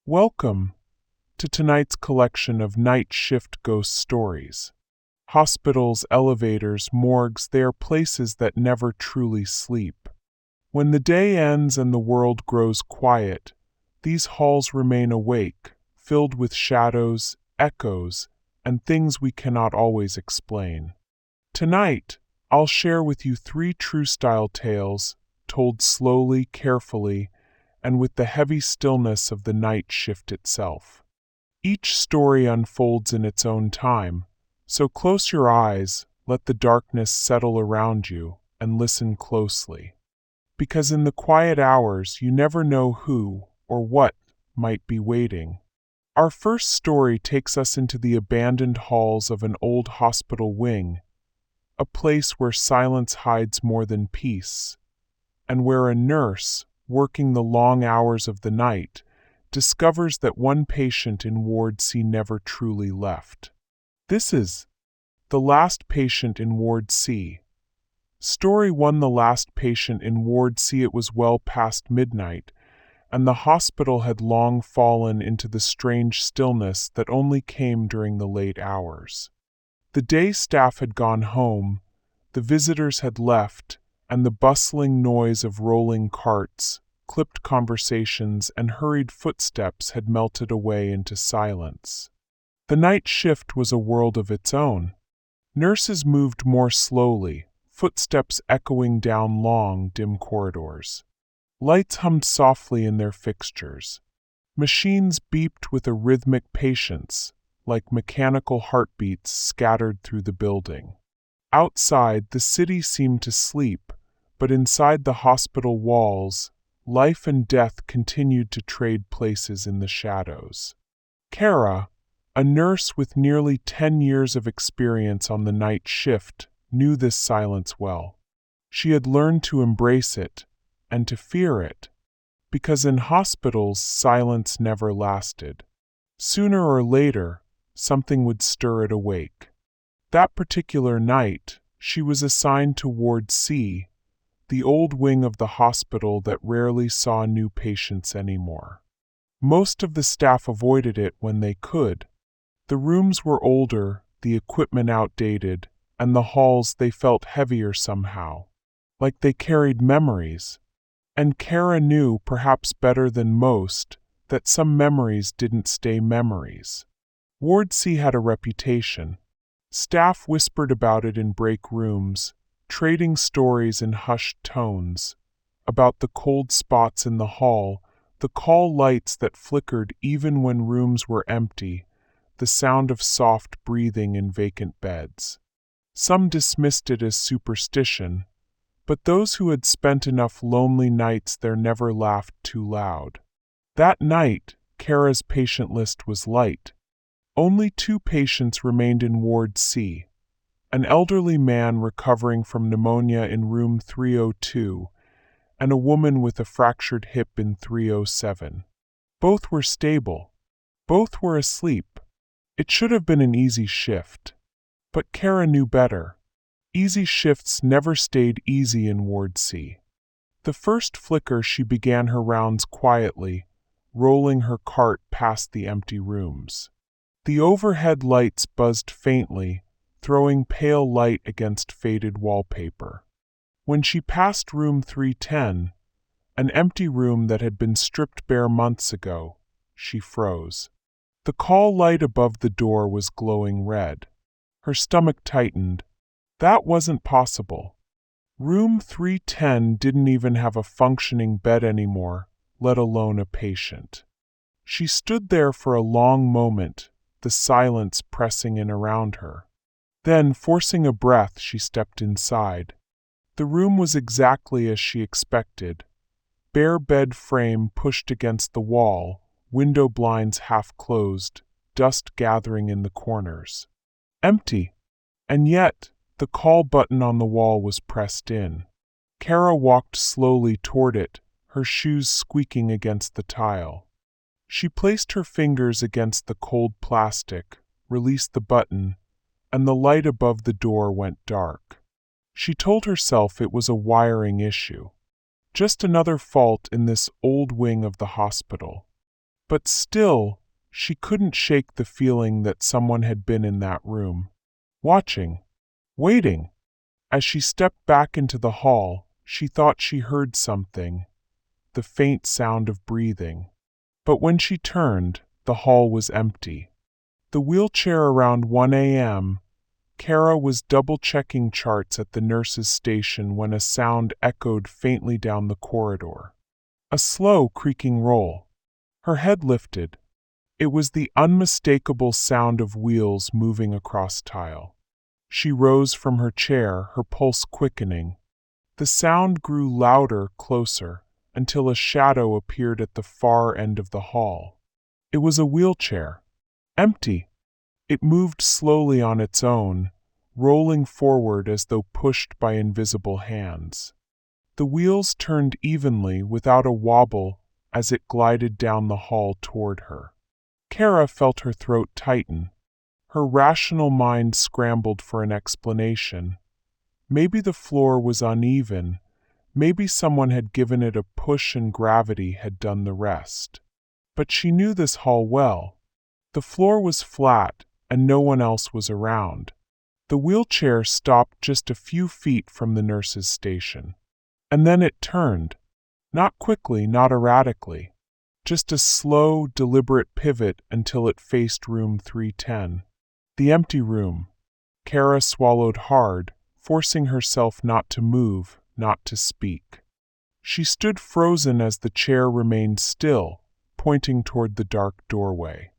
Welcome to tonight's collection of night shift ghost stories. Hospitals, elevators, morgues, they are places that never truly sleep. When the day ends and the world grows quiet, these halls remain awake, filled with shadows, echoes, and things we cannot always explain. Tonight, I'll share with you 3 true-style tales, told slowly, carefully, and with the heavy stillness of the night shift itself. Each story unfolds in its own time, so close your eyes, let the darkness settle around you, and listen closely. Because in the quiet hours, you never know who or what might be waiting. Our first story takes us into the abandoned halls of an old hospital wing, a place where silence hides more than peace, and where a nurse, working the long hours of the night, discovers that one patient in Ward C never truly left. This is The Last Patient in Ward C. Story 1. The last patient in Ward C. It was well past midnight, and the hospital had long fallen into the strange stillness that only came during the late hours. The day staff had gone home, the visitors had left, and the bustling noise of rolling carts, clipped conversations, and hurried footsteps had melted away into silence. The night shift was a world of its own. Nurses moved more slowly, footsteps echoing down long, dim corridors. Lights hummed softly in their fixtures. Machines beeped with a rhythmic patience, like mechanical heartbeats scattered through the building. Outside, the city seemed to sleep, but inside the hospital walls, life and death continued to trade places in the shadows. Kara, a nurse with nearly 10 years of experience on the night shift, knew this silence well. She had learned to embrace it, and to fear it, because in hospitals silence never lasted. Sooner or later, something would stir it awake. That particular night, she was assigned to Ward C, the old wing of the hospital that rarely saw new patients anymore. Most of the staff avoided it when they could. The rooms were older, the equipment outdated, and the halls they felt heavier somehow, like they carried memories. And Kara knew, perhaps better than most, that some memories didn't stay memories. Ward C had a reputation. Staff whispered about it in break rooms, trading stories in hushed tones, about the cold spots in the hall, the call lights that flickered even when rooms were empty, the sound of soft breathing in vacant beds. Some dismissed it as superstition, but those who had spent enough lonely nights there never laughed too loud. That night, Kara's patient list was light. Only 2 patients remained in Ward C, an elderly man recovering from pneumonia in room 302, and a woman with a fractured hip in 307. Both were stable. Both were asleep. It should have been an easy shift. But Kara knew better. Easy shifts never stayed easy in Ward C. The first flicker she began her rounds quietly, rolling her cart past the empty rooms. The overhead lights buzzed faintly, throwing pale light against faded wallpaper. When she passed room 310, an empty room that had been stripped bare months ago, she froze. The call light above the door was glowing red. Her stomach tightened. That wasn't possible. Room 310 didn't even have a functioning bed anymore, let alone a patient. She stood there for a long moment, the silence pressing in around her. Then, forcing a breath, she stepped inside. The room was exactly as she expected. Bare bed frame pushed against the wall, window blinds half closed, dust gathering in the corners. Empty. And yet, the call button on the wall was pressed in. Kara walked slowly toward it, her shoes squeaking against the tile. She placed her fingers against the cold plastic, released the button, and the light above the door went dark. She told herself it was a wiring issue. Just another fault in this old wing of the hospital. But still, she couldn't shake the feeling that someone had been in that room, watching, waiting. As she stepped back into the hall, she thought she heard something, the faint sound of breathing. But when she turned, the hall was empty. The wheelchair around 1 a.m., Kara was double-checking charts at the nurse's station when a sound echoed faintly down the corridor. A slow, creaking roll. Her head lifted. It was the unmistakable sound of wheels moving across tile. She rose from her chair, her pulse quickening. The sound grew louder, closer, until a shadow appeared at the far end of the hall. It was a wheelchair. Empty. It moved slowly on its own, rolling forward as though pushed by invisible hands. The wheels turned evenly without a wobble as it glided down the hall toward her. Kara felt her throat tighten. Her rational mind scrambled for an explanation. Maybe the floor was uneven. Maybe someone had given it a push and gravity had done the rest. But she knew this hall well. The floor was flat, and no one else was around. The wheelchair stopped just a few feet from the nurse's station. And then it turned. Not quickly, not erratically. Just a slow, deliberate pivot until it faced room 310. The empty room. Kara swallowed hard, forcing herself not to move, not to speak. She stood frozen as the chair remained still, pointing toward the dark doorway.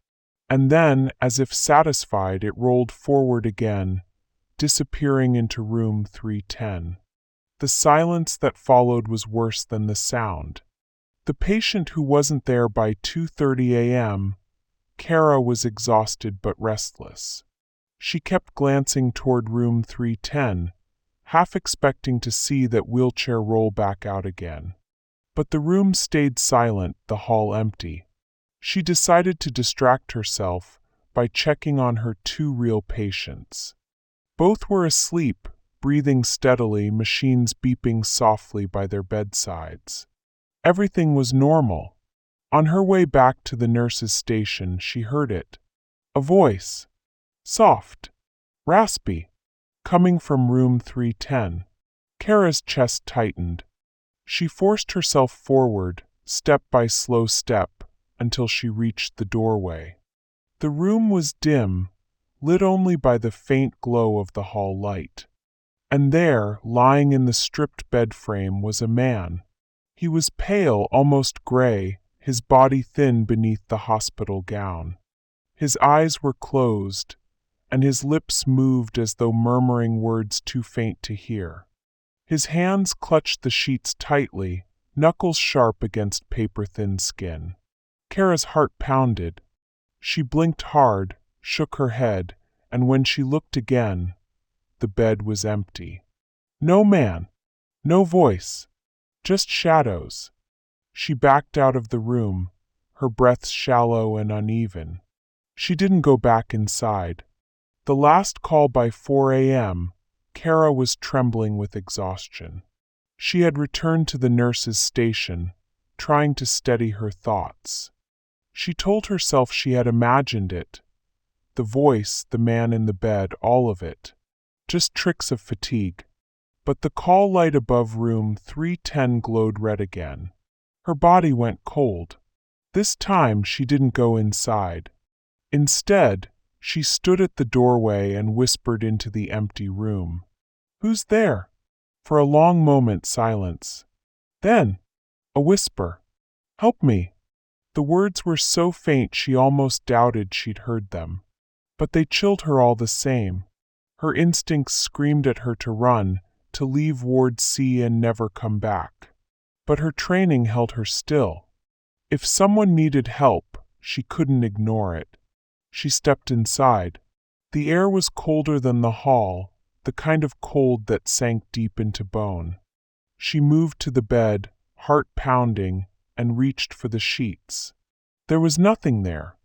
And then, as if satisfied, it rolled forward again, disappearing into room 310. The silence that followed was worse than the sound. The patient who wasn't there by 2:30 a.m., Kara was exhausted but restless. She kept glancing toward room 310, half expecting to see that wheelchair roll back out again. But the room stayed silent, the hall empty. She decided to distract herself by checking on her two real patients. Both were asleep, breathing steadily, machines beeping softly by their bedsides. Everything was normal. On her way back to the nurse's station, she heard it. A voice. Soft. Raspy. Coming from room 310. Kara's chest tightened. She forced herself forward, step by slow step, until she reached the doorway. The room was dim, lit only by the faint glow of the hall light. And there, lying in the stripped bed frame, was a man. He was pale, almost gray, his body thin beneath the hospital gown. His eyes were closed, and his lips moved as though murmuring words too faint to hear. His hands clutched the sheets tightly, knuckles sharp against paper-thin skin. Kara's heart pounded. She blinked hard, shook her head, and when she looked again, the bed was empty. No man, no voice, just shadows. She backed out of the room, her breath shallow and uneven. She didn't go back inside. The last call by 4 a.m., Kara was trembling with exhaustion. She had returned to the nurse's station, trying to steady her thoughts. She told herself she had imagined it. The voice, the man in the bed, all of it. Just tricks of fatigue. But the call light above room 310 glowed red again. Her body went cold. This time she didn't go inside. Instead, she stood at the doorway and whispered into the empty room. Who's there? For a long moment, silence. Then, a whisper. Help me. The words were so faint she almost doubted she'd heard them. But they chilled her all the same. Her instincts screamed at her to run, to leave Ward C and never come back. But her training held her still. If someone needed help, she couldn't ignore it. She stepped inside. The air was colder than the hall, the kind of cold that sank deep into bone. She moved to the bed, heart pounding, and reached for the sheets. There was nothing there,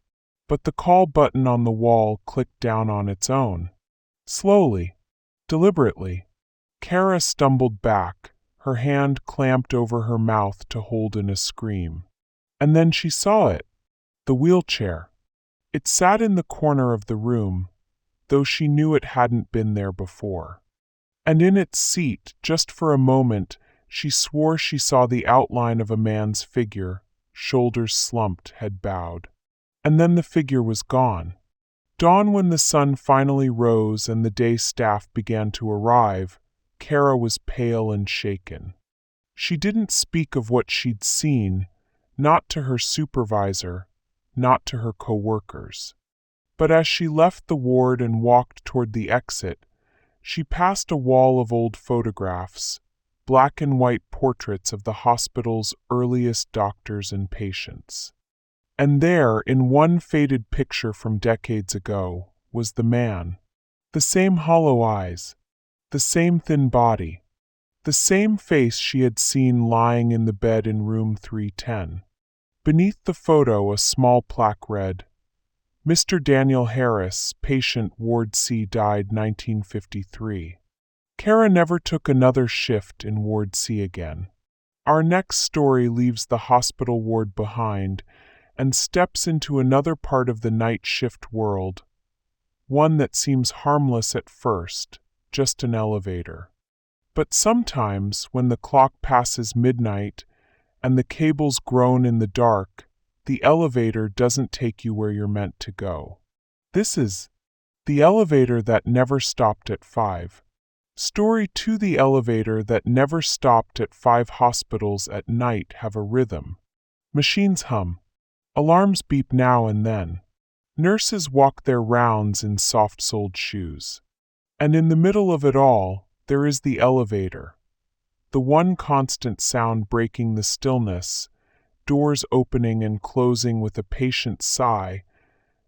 but the call button on the wall clicked down on its own. Slowly, deliberately, Kara stumbled back, her hand clamped over her mouth to hold in a scream. And then she saw it. The wheelchair. It sat in the corner of the room, though she knew it hadn't been there before. And in its seat, just for a moment, she swore she saw the outline of a man's figure, shoulders slumped, head bowed. And then the figure was gone. Dawn, when the sun finally rose and the day staff began to arrive, Kara was pale and shaken. She didn't speak of what she'd seen, not to her supervisor, not to her co-workers. But as she left the ward and walked toward the exit, she passed a wall of old photographs, black and white portraits of the hospital's earliest doctors and patients. And there, in one faded picture from decades ago, was the man. The same hollow eyes, the same thin body, the same face she had seen lying in the bed in room 310. Beneath the photo, a small plaque read, Mr. Daniel Harris, patient Ward C, died 1953. Kara never took another shift in Ward C again. Our next story leaves the hospital ward behind and steps into another part of the night shift world, one that seems harmless at first, just an elevator. But sometimes, when the clock passes midnight and the cables groan in the dark, the elevator doesn't take you where you're meant to go. This is The Elevator That Never Stopped at 5. Story 2. The elevator that never stopped at 5 hospitals at night have a rhythm. Machines hum. Alarms beep now and then. Nurses walk their rounds in soft-soled shoes. And in the middle of it all, there is the elevator. The one constant sound breaking the stillness, doors opening and closing with a patient sigh,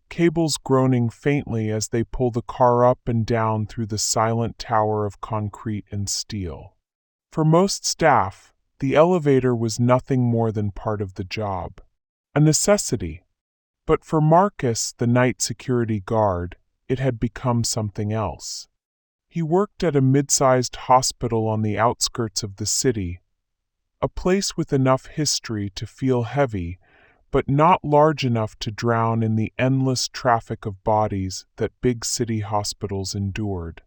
cables groaning faintly as they pull the car up and down through the silent tower of concrete and steel. For most staff, the elevator was nothing more than part of the job. A necessity. But for Marcus, the night security guard, it had become something else. He worked at a mid-sized hospital on the outskirts of the city, a place with enough history to feel heavy, but not large enough to drown in the endless traffic of bodies that big city hospitals endured.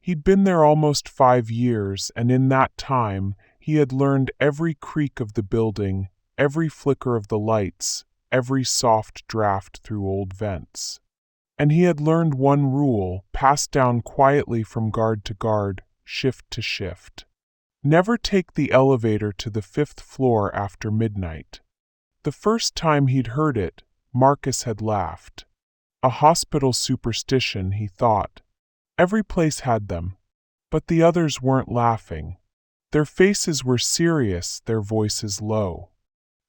He'd been there almost 5 years, and in that time, he had learned every creak of the building, every flicker of the lights, every soft draft through old vents. And he had learned one rule, passed down quietly from guard to guard, shift to shift. Never take the elevator to the 5th floor after midnight. The first time he'd heard it, Marcus had laughed. A hospital superstition, he thought. Every place had them. But the others weren't laughing. Their faces were serious, their voices low.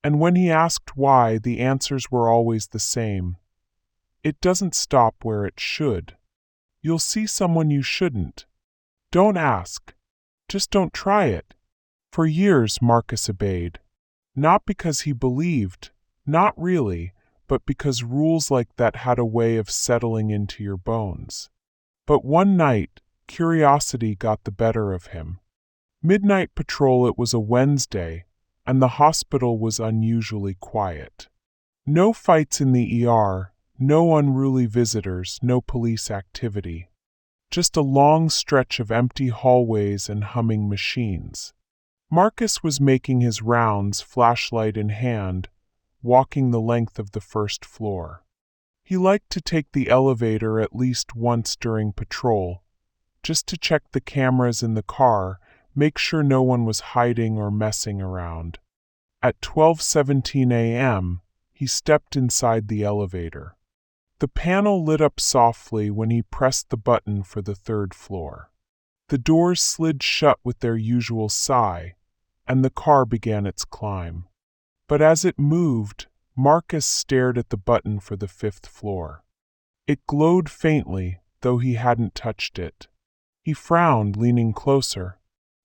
And when he asked why, the answers were always the same. It doesn't stop where it should. You'll see someone you shouldn't. Don't ask. Just don't try it. For years, Marcus obeyed. Not because he believed, not really, but because rules like that had a way of settling into your bones. But one night, curiosity got the better of him. Midnight patrol. It was a Wednesday, and the hospital was unusually quiet. No fights in the ER, no unruly visitors, no police activity. Just a long stretch of empty hallways and humming machines. Marcus was making his rounds, flashlight in hand, walking the length of the 1st floor. He liked to take the elevator at least once during patrol, just to check the cameras in the car, make sure no one was hiding or messing around. At 12:17 a.m., he stepped inside the elevator. The panel lit up softly when he pressed the button for the 3rd floor. The doors slid shut with their usual sigh, and the car began its climb. But as it moved, Marcus stared at the button for the 5th floor. It glowed faintly, though he hadn't touched it. He frowned, leaning closer.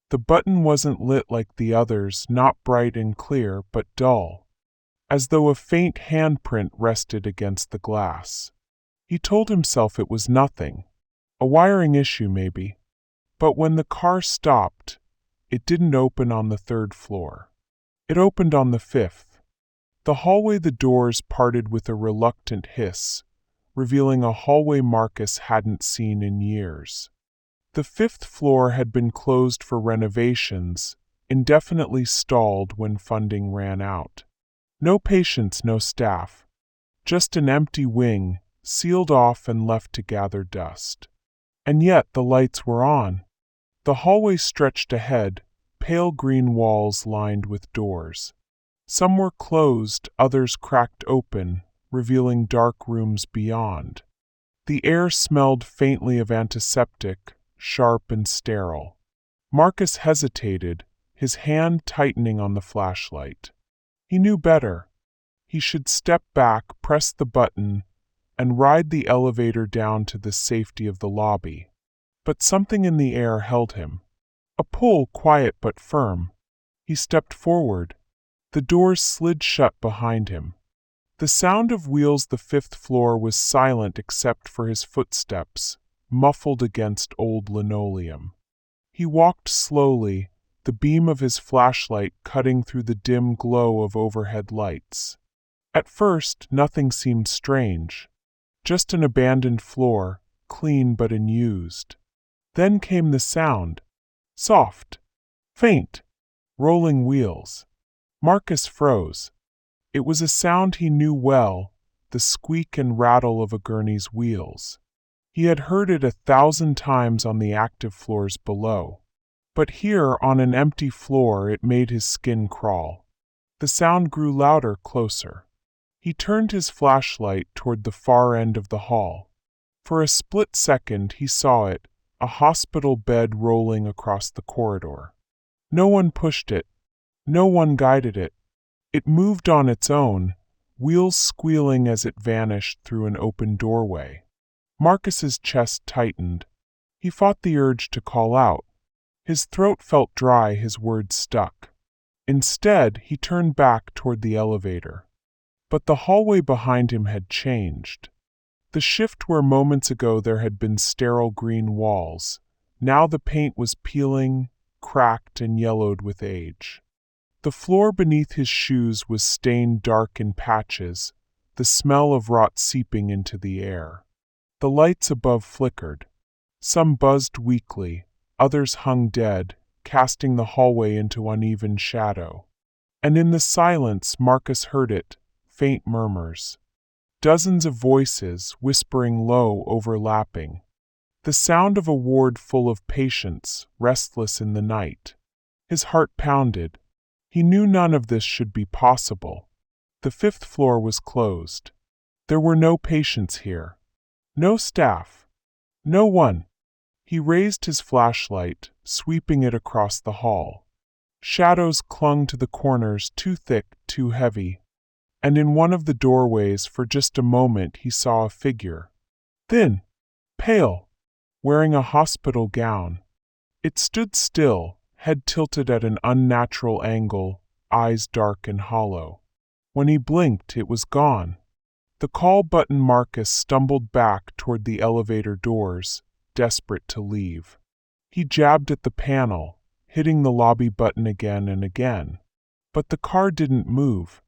The button wasn't lit like the others, not bright and clear, but dull, as though a faint handprint rested against the glass. He told himself it was nothing, a wiring issue maybe. But when the car stopped, it didn't open on the 3rd floor. It opened on the 5th. The hallway, the doors parted with a reluctant hiss, revealing a hallway Marcus hadn't seen in years. The 5th floor had been closed for renovations, indefinitely stalled when funding ran out. No patients, no staff. Just an empty wing, sealed off and left to gather dust. And yet the lights were on. The hallway stretched ahead, pale green walls lined with doors. Some were closed, others cracked open, revealing dark rooms beyond. The air smelled faintly of antiseptic, sharp and sterile. Marcus hesitated, his hand tightening on the flashlight. He knew better. He should step back, press the button, and ride the elevator down to the safety of the lobby. But something in the air held him. A pull, quiet but firm. He stepped forward. The doors slid shut behind him. The sound of wheels, the 5th floor, was silent except for his footsteps, muffled against old linoleum. He walked slowly, the beam of his flashlight cutting through the dim glow of overhead lights. At first, nothing seemed strange. Just an abandoned floor, clean but unused. Then came the sound. Soft. Faint. Rolling wheels. Marcus froze. It was a sound he knew well, the squeak and rattle of a gurney's wheels. He had heard it 1,000 times on the active floors below. But here, on an empty floor, it made his skin crawl. The sound grew louder, closer. He turned his flashlight toward the far end of the hall. For a split second he saw it, a hospital bed rolling across the corridor. No one pushed it. No one guided it. It moved on its own, wheels squealing as it vanished through an open doorway. Marcus's chest tightened. He fought the urge to call out. His throat felt dry, his words stuck. Instead, he turned back toward the elevator. But the hallway behind him had changed. The shift where moments ago there had been sterile green walls, now the paint was peeling, cracked and yellowed with age. The floor beneath his shoes was stained dark in patches, the smell of rot seeping into the air. The lights above flickered. Some buzzed weakly, others hung dead, casting the hallway into uneven shadow. And in the silence Marcus heard it, faint murmurs. Dozens of voices, whispering low, overlapping. The sound of a ward full of patients, restless in the night. His heart pounded. He knew none of this should be possible. The 5th floor was closed. There were no patients here. No staff. No one. He raised his flashlight, sweeping it across the hall. Shadows clung to the corners, too thick, too heavy. And in one of the doorways, for just a moment, he saw a figure. Thin. Pale. Wearing a hospital gown. It stood still, head tilted at an unnatural angle, eyes dark and hollow. When he blinked, it was gone. The call button. Marcus stumbled back toward the elevator doors, desperate to leave. He jabbed at the panel, hitting the lobby button again and again. But the car didn't move.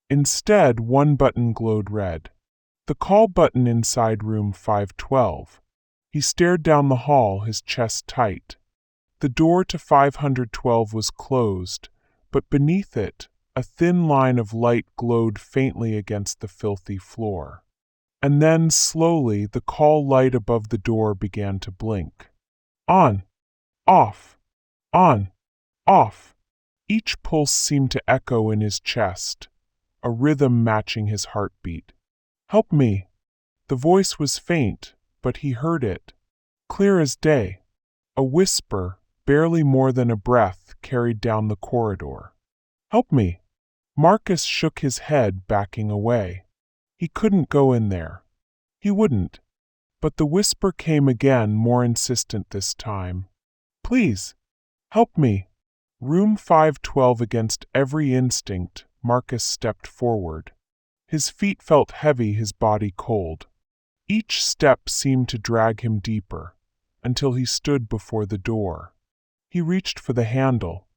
Instead, one button glowed red. The call button inside room 512. He stared down the hall, his chest tight. The door to 512 was closed, but beneath it, a thin line of light glowed faintly against the filthy floor. And then, slowly, the call light above the door began to blink. On. Off. On. Off. Each pulse seemed to echo in his chest, a rhythm matching his heartbeat. Help me. The voice was faint, but he heard it, clear as day. A whisper, barely more than a breath, carried down the corridor. Help me. Marcus shook his head, backing away. He couldn't go in there. He wouldn't. But the whisper came again, more insistent this time. Please. Help me. Room 512. Against every instinct, Marcus stepped forward. His feet felt heavy, his body cold. Each step seemed to drag him deeper, until he stood before the door. He reached for the handle.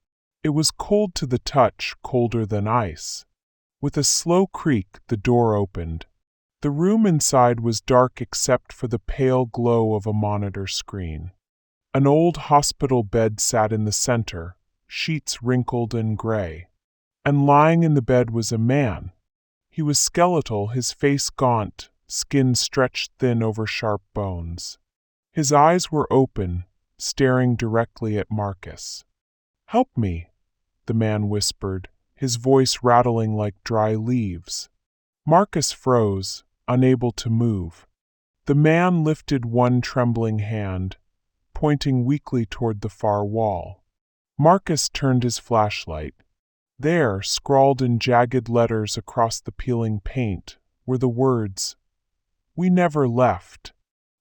It was cold to the touch, colder than ice. With a slow creak, the door opened. The room inside was dark except for the pale glow of a monitor screen. An old hospital bed sat in the center, sheets wrinkled and gray. And lying in the bed was a man. He was skeletal, his face gaunt, skin stretched thin over sharp bones. His eyes were open, staring directly at Marcus. "Help me," the man whispered, his voice rattling like dry leaves. Marcus froze, unable to move. The man lifted one trembling hand, pointing weakly toward the far wall. Marcus turned his flashlight. There, scrawled in jagged letters across the peeling paint, were the words, "We never left."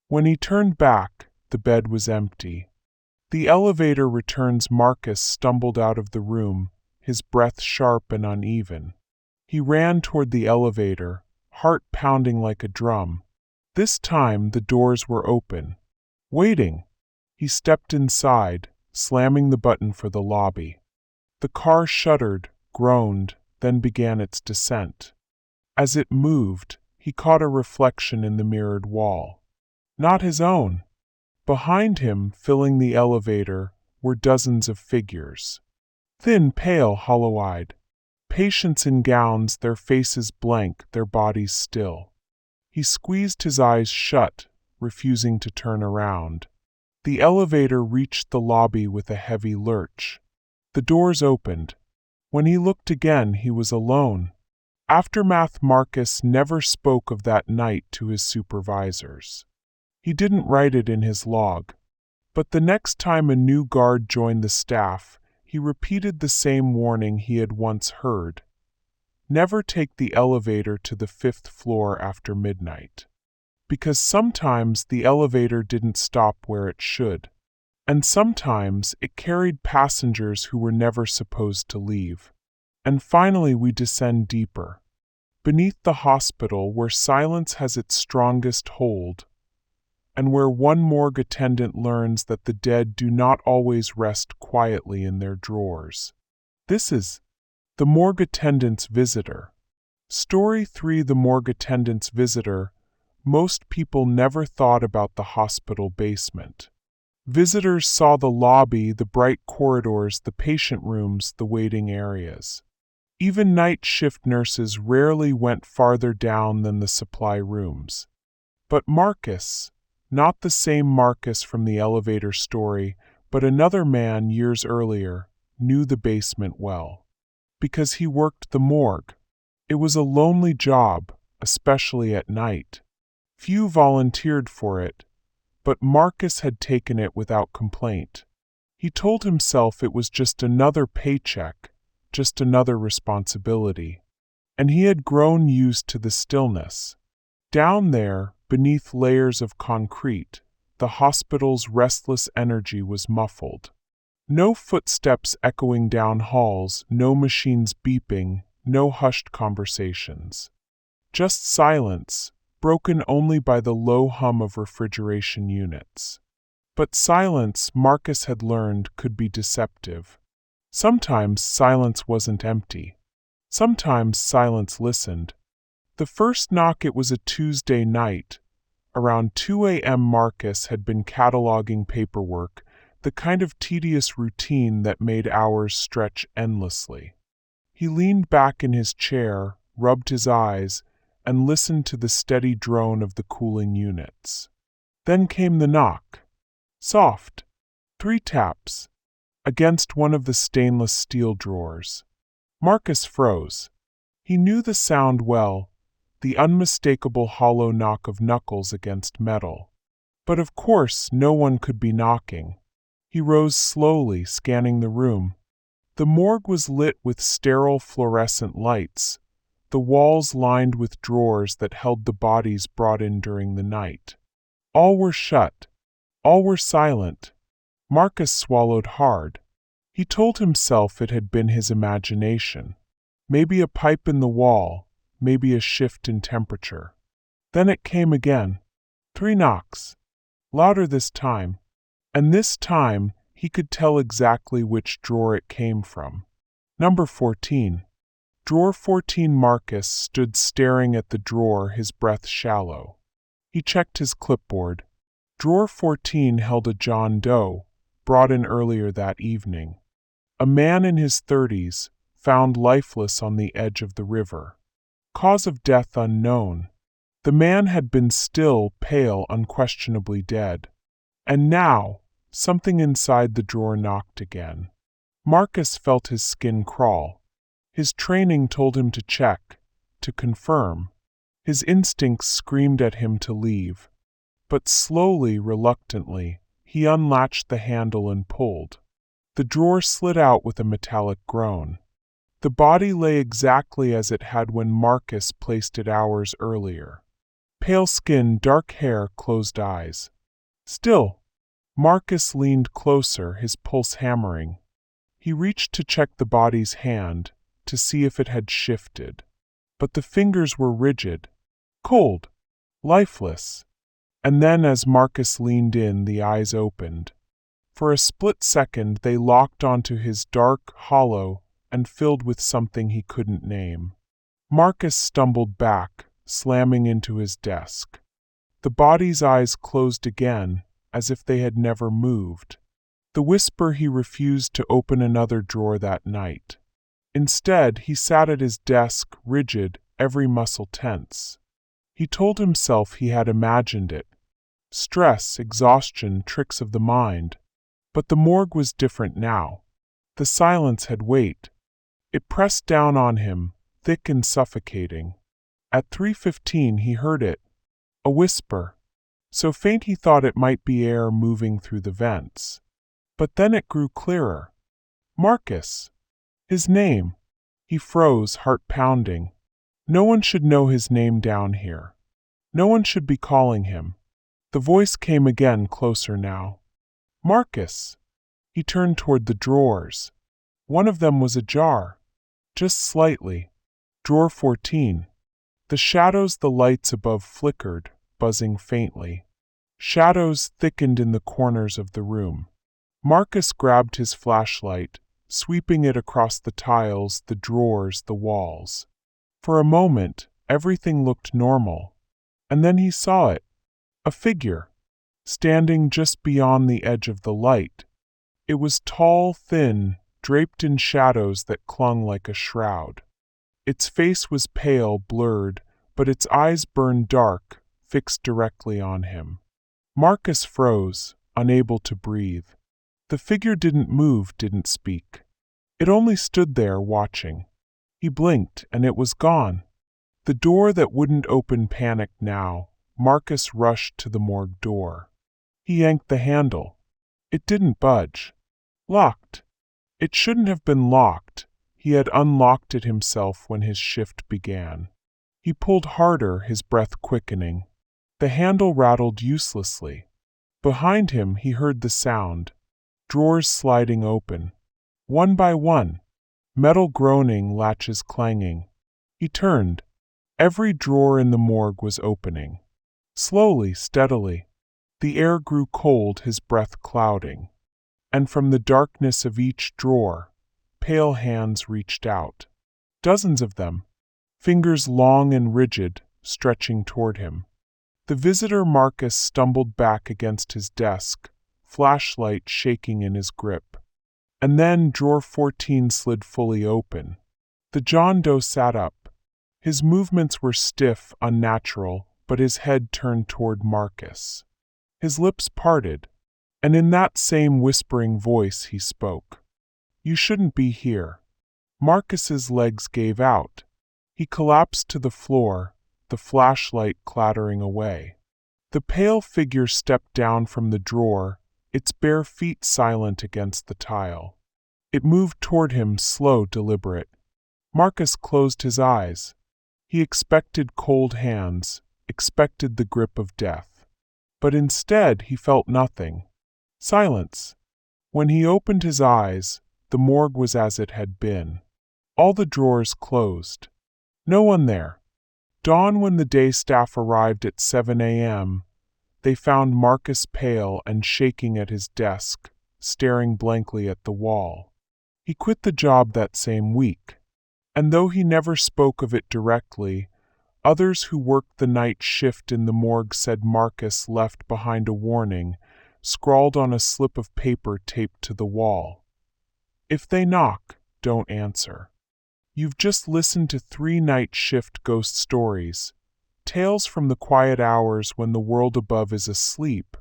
When he turned back, the bed was empty. The elevator returns. Marcus stumbled out of the room, his breath sharp and uneven. He ran toward the elevator, heart pounding like a drum. This time the doors were open. Waiting. He stepped inside, slamming the button for the lobby. The car shuddered, groaned, then began its descent. As it moved, he caught a reflection in the mirrored wall. Not his own. Behind him, filling the elevator, were dozens of figures. Thin, pale, hollow-eyed. Patients in gowns, their faces blank, their bodies still. He squeezed his eyes shut, refusing to turn around. The elevator reached the lobby with a heavy lurch. The doors opened. When he looked again, he was alone. Aftermath. Marcus never spoke of that night to his supervisors. He didn't write it in his log. But the next time a new guard joined the staff, he repeated the same warning he had once heard. Never take the elevator to the 5th floor after midnight. Because sometimes the elevator didn't stop where it should. And sometimes it carried passengers who were never supposed to leave. And finally we descend deeper. Beneath the hospital, where silence has its strongest hold, and where one morgue attendant learns that the dead do not always rest quietly in their drawers. This is The Morgue Attendant's Visitor. Story 3: The Morgue Attendant's Visitor. Most people never thought about the hospital basement. Visitors saw the lobby, the bright corridors, the patient rooms, the waiting areas. Even night shift nurses rarely went farther down than the supply rooms. But Marcus, not the same Marcus from the elevator story, but another man years earlier, knew the basement well. Because he worked the morgue. It was a lonely job, especially at night. Few volunteered for it, but Marcus had taken it without complaint. He told himself it was just another paycheck, just another responsibility. And he had grown used to the stillness. Down there, beneath layers of concrete, the hospital's restless energy was muffled. No footsteps echoing down halls, no machines beeping, no hushed conversations. Just silence, broken only by the low hum of refrigeration units. But silence, Marcus had learned, could be deceptive. Sometimes silence wasn't empty. Sometimes silence listened. The first knock, it was a Tuesday night. Around 2 a.m. Marcus had been cataloging paperwork, the kind of tedious routine that made hours stretch endlessly. He leaned back in his chair, rubbed his eyes, and listened to the steady drone of the cooling units. Then came the knock. Soft. 3 taps. Against one of the stainless steel drawers. Marcus froze. He knew the sound well, the unmistakable hollow knock of knuckles against metal. But of course no one could be knocking. He rose slowly, scanning the room. The morgue was lit with sterile fluorescent lights, the walls lined with drawers that held the bodies brought in during the night. All were shut. All were silent. Marcus swallowed hard. He told himself it had been his imagination. Maybe a pipe in the wall, maybe a shift in temperature. Then it came again. 3 knocks. Louder this time. And this time, he could tell exactly which drawer it came from. Number 14. Drawer 14 Marcus stood staring at the drawer, his breath shallow. He checked his clipboard. Drawer 14 held a John Doe, brought in earlier that evening. A man in his 30s, found lifeless on the edge of the river. Cause of death unknown. The man had been still, pale, unquestionably dead. And now, something inside the drawer knocked again. Marcus felt his skin crawl. His training told him to check, to confirm. His instincts screamed at him to leave. But slowly, reluctantly, he unlatched the handle and pulled. The drawer slid out with a metallic groan. The body lay exactly as it had when Marcus placed it hours earlier. Pale skin, dark hair, closed eyes. Still. Marcus leaned closer, his pulse hammering. He reached to check the body's hand, to see if it had shifted. But the fingers were rigid, cold, lifeless. And then as Marcus leaned in, the eyes opened. For a split second they locked onto his, dark, hollow, and filled with something he couldn't name. Marcus stumbled back, slamming into his desk. The body's eyes closed again, as if they had never moved. The whisper he refused to open another drawer that night. Instead, he sat at his desk, rigid, every muscle tense. He told himself he had imagined it. Stress, exhaustion, tricks of the mind. But the morgue was different now. The silence had weight. It pressed down on him, thick and suffocating. At 3:15 he heard it. A whisper. So faint he thought it might be air moving through the vents. But then it grew clearer. Marcus. His name. He froze, heart pounding. No one should know his name down here. No one should be calling him. The voice came again, closer now. Marcus. He turned toward the drawers. One of them was ajar. Just slightly. Drawer 14. The shadows, the lights above flickered, buzzing faintly. Shadows thickened in the corners of the room. Marcus grabbed his flashlight, sweeping it across the tiles, the drawers, the walls. For a moment, everything looked normal. And then he saw it. A figure. Standing just beyond the edge of the light. It was tall, thin, draped in shadows that clung like a shroud. Its face was pale, blurred, but its eyes burned dark, fixed directly on him. Marcus froze, unable to breathe. The figure didn't move, didn't speak. It only stood there, watching. He blinked, and it was gone. The door that wouldn't open panicked now. Marcus rushed to the morgue door. He yanked the handle. It didn't budge. Locked. It shouldn't have been locked. He had unlocked it himself when his shift began. He pulled harder, his breath quickening. The handle rattled uselessly. Behind him he heard the sound. Drawers sliding open. One by one. Metal groaning, latches clanging. He turned. Every drawer in the morgue was opening. Slowly, steadily. The air grew cold, his breath clouding. And from the darkness of each drawer, pale hands reached out. Dozens of them. Fingers long and rigid, stretching toward him. The visitor Marcus stumbled back against his desk, flashlight shaking in his grip. And then drawer 14 slid fully open. The John Doe sat up. His movements were stiff, unnatural, but his head turned toward Marcus. His lips parted, and in that same whispering voice he spoke. You shouldn't be here. Marcus's legs gave out. He collapsed to the floor, the flashlight clattering away. The pale figure stepped down from the drawer, its bare feet silent against the tile. It moved toward him, slow, deliberate. Marcus closed his eyes. He expected cold hands, expected the grip of death. But instead he felt nothing. Silence. When he opened his eyes, the morgue was as it had been. All the drawers closed. No one there. Dawn, when the day staff arrived at 7 a.m., they found Marcus pale and shaking at his desk, staring blankly at the wall. He quit the job that same week. And though he never spoke of it directly, others who worked the night shift in the morgue said Marcus left behind a warning, scrawled on a slip of paper taped to the wall. If they knock, don't answer. You've just listened to 3 night shift ghost stories, tales from the quiet hours when the world above is asleep,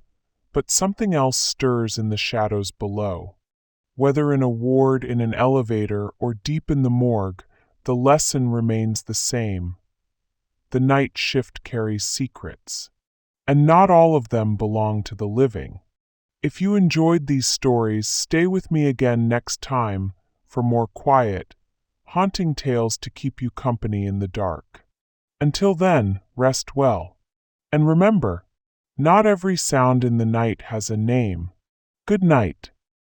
but something else stirs in the shadows below. Whether in a ward, in an elevator, or deep in the morgue, the lesson remains the same. The night shift carries secrets, and not all of them belong to the living. If you enjoyed these stories, stay with me again next time for more quiet, haunting tales to keep you company in the dark. Until then, rest well. And remember, not every sound in the night has a name. Good night.